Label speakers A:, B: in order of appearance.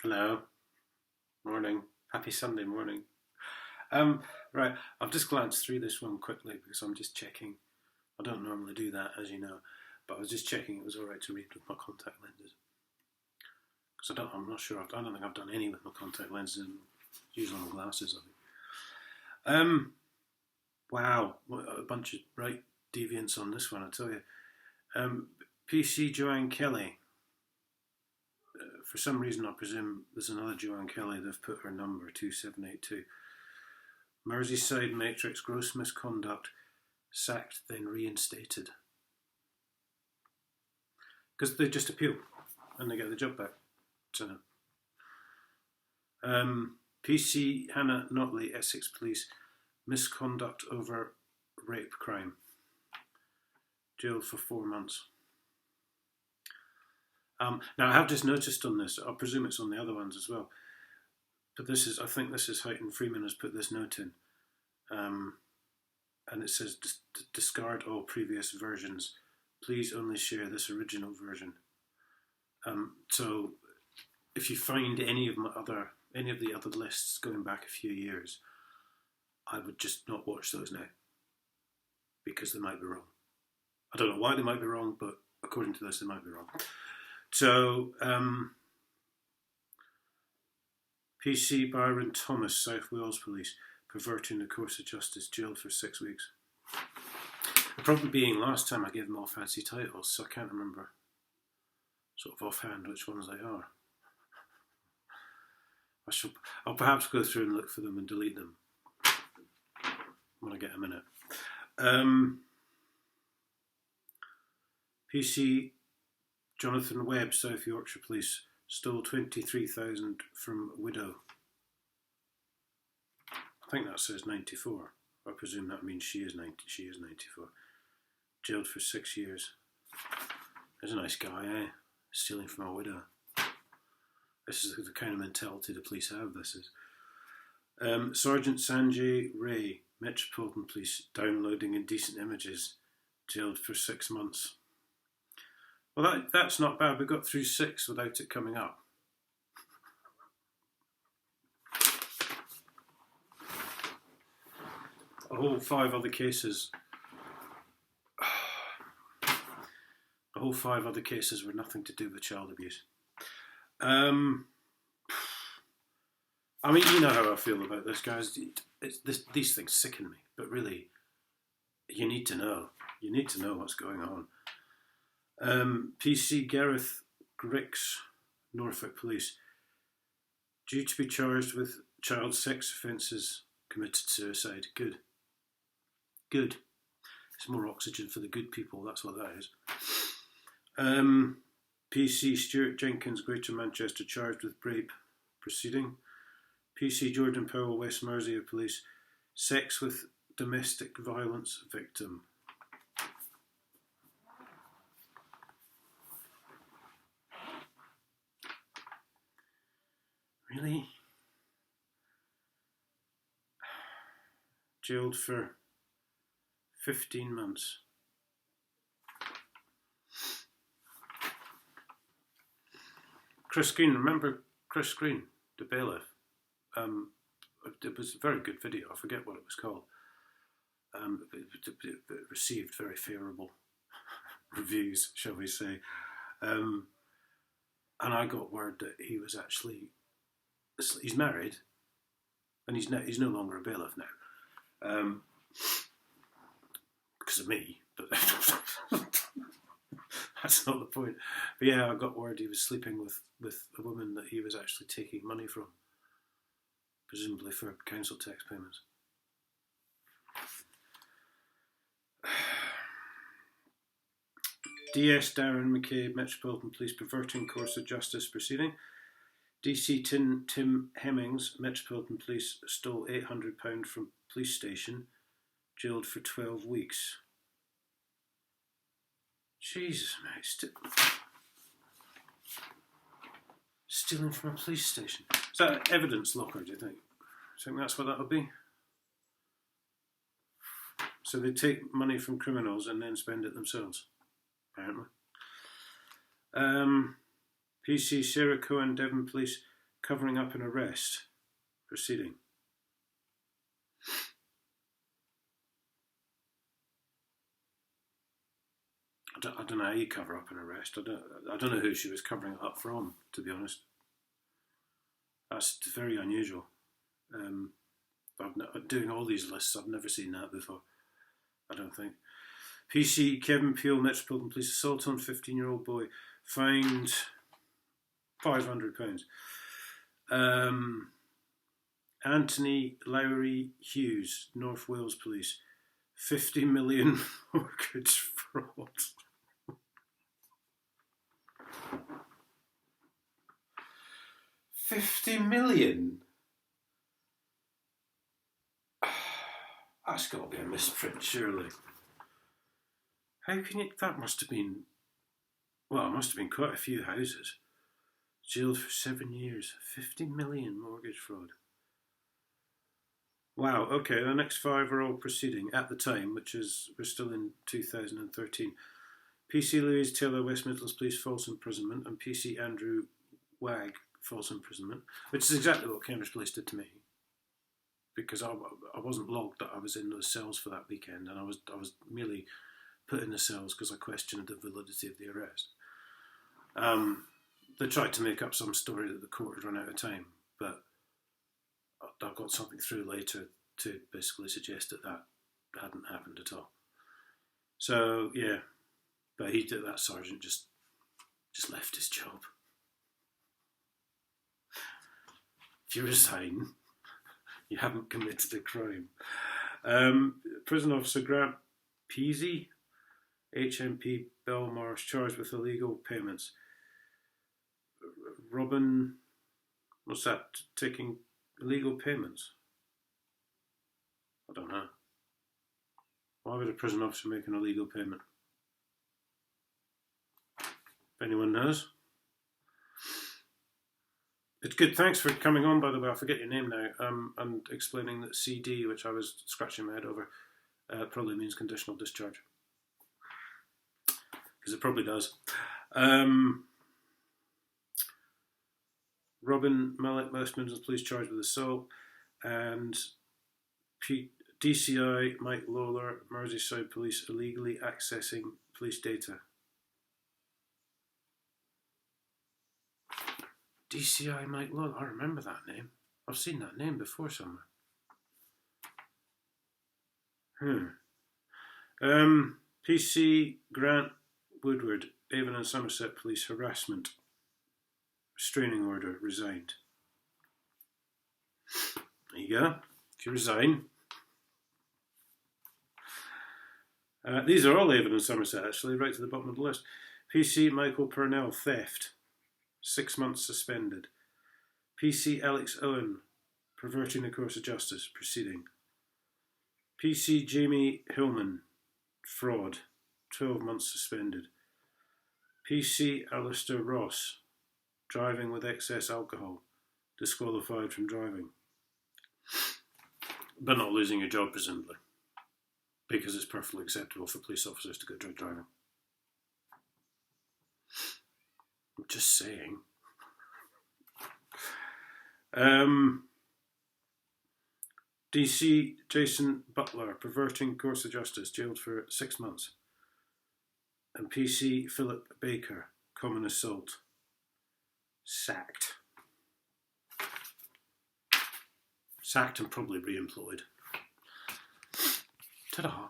A: Hello, morning. Happy Sunday morning. Right, I've just glanced through this one quickly because I'm just checking. I don't normally do that, as you know, but I was just checking it was all right to read with my contact lenses. Because I'm not sure. I don't think I've done any with my contact lenses. And usually my glasses. I think. Wow, what a bunch of right deviants on this one. I tell you. PC Joanne Kelly. For some reason, I presume there's another Joanne Kelly. They've put her number 2782. Merseyside Matrix gross misconduct, sacked then reinstated. Because they just appeal and they get the job back. So, PC Hannah Notley, Essex Police, misconduct over rape crime. Jailed for 4 months. Now I have just noticed on this, I presume it's on the other ones as well, but I think this is Huyton. Freeman has put this note in, and it says discard all previous versions. Please only share this original version. So if you find any of the other lists going back a few years, I would just not watch those now because they might be wrong. I don't know why they might be wrong, but according to this, they might be wrong. So, PC Byron Thomas, South Wales Police, perverting the course of justice, jailed for 6 weeks. The problem being, last time I gave them all fancy titles, so I can't remember sort of offhand which ones they are. I'll perhaps go through and look for them and delete them when I get a minute. PC Jonathan Webb, South Yorkshire Police, stole 23,000 from widow. I think that says 94. I presume that means she is 94. Jailed for 6 years. There's a nice guy, eh? Stealing from a widow. This is the kind of mentality the police have, this is. Sergeant Sanjay Ray, Metropolitan Police, downloading indecent images. Jailed for 6 months. Well, that's not bad. We got through 6 without it coming up. A whole 5 other cases. A whole 5 other cases were nothing to do with child abuse. I mean, you know how I feel about this, guys. These things sicken me, but really, you need to know. You need to know what's going on. PC Gareth Grix, Norfolk Police, due to be charged with child sex offences, committed suicide. Good. It's more oxygen for the good people, that's what that is. PC Stuart Jenkins, Greater Manchester, charged with rape proceeding. PC Jordan Powell, West Mercia Police, sex with domestic violence victim. Really? Jailed for 15 months. Chris Green, remember Chris Green, the bailiff? It was a very good video. I forget what it was called. It received very favourable reviews, shall we say. And I got word that he was actually... He's married, and he's no longer a bailiff now, because of me. But that's not the point. But yeah, I got word he was sleeping with a woman that he was actually taking money from, presumably for council tax payments. DS Darren McCabe, Metropolitan Police, perverting course of justice proceeding. DC Tim Hemmings, Metropolitan Police, stole £800 from police station, jailed for 12 weeks. Jesus, mate. Stealing from a police station. Is that an evidence locker, do you think? Do you think that's what that would be? So they take money from criminals and then spend it themselves, apparently. PC Sarah Cohen, Devon Police, covering up an arrest proceeding. I don't know how you cover up an arrest. I don't know who she was covering it up from, to be honest. That's very unusual. Doing all these lists, I've never seen that before, I don't think. PC, Kevin Peel, Metropolitan Police, assault on 15-year-old boy, fined £500. Anthony Lowry Hughes, North Wales Police, 50 million mortgage fraud. 50 million? That's got to be a misprint, surely. How can you... That must have been... Well, it must have been quite a few houses. Jailed for 7 years. 50 million mortgage fraud. Wow, okay, the next 5 are all proceeding at the time, which is... We're still in 2013. PC Louise Taylor, West Midlands Police, false imprisonment, and PC Andrew Wagg, false imprisonment, which is exactly what Cambridge Police did to me. Because I wasn't logged that I was in those cells for that weekend, and I was merely put in the cells because I questioned the validity of the arrest. They tried to make up some story that the court had run out of time, but I got something through later to basically suggest that hadn't happened at all. So yeah, but that sergeant just left his job. If you resign, you haven't committed a crime. Prison officer Grant Peasy, HMP Belmarsh, charged with illegal payments. Robin, what's that? Taking illegal payments? I don't know. Why would a prison officer make an illegal payment? If anyone knows. It's good. Thanks for coming on, by the way. I forget your name now. And explaining that CD, which I was scratching my head over, probably means conditional discharge. Because it probably does. Robin Mallet, West Midlands Police, charged with assault. And DCI Mike Lawler, Merseyside Police, illegally accessing police data. DCI Mike Lawler, I remember that name. I've seen that name before somewhere. PC Grant Woodward, Avon and Somerset Police, harassment. Restraining order, resigned. There you go. If you resign. These are all Avon and Somerset, actually, right to the bottom of the list. PC Michael Purnell, theft. 6 months suspended. PC Alex Owen, perverting the course of justice, proceeding. PC Jamie Hillman, fraud, 12 months suspended. PC Alistair Ross, driving with excess alcohol, disqualified from driving. But not losing your job, presumably, because it's perfectly acceptable for police officers to go drunk driving. I'm just saying. DC Jason Butler, perverting course of justice, jailed for 6 months. And PC Philip Baker, common assault, sacked. Sacked and probably re-employed. Ta-da.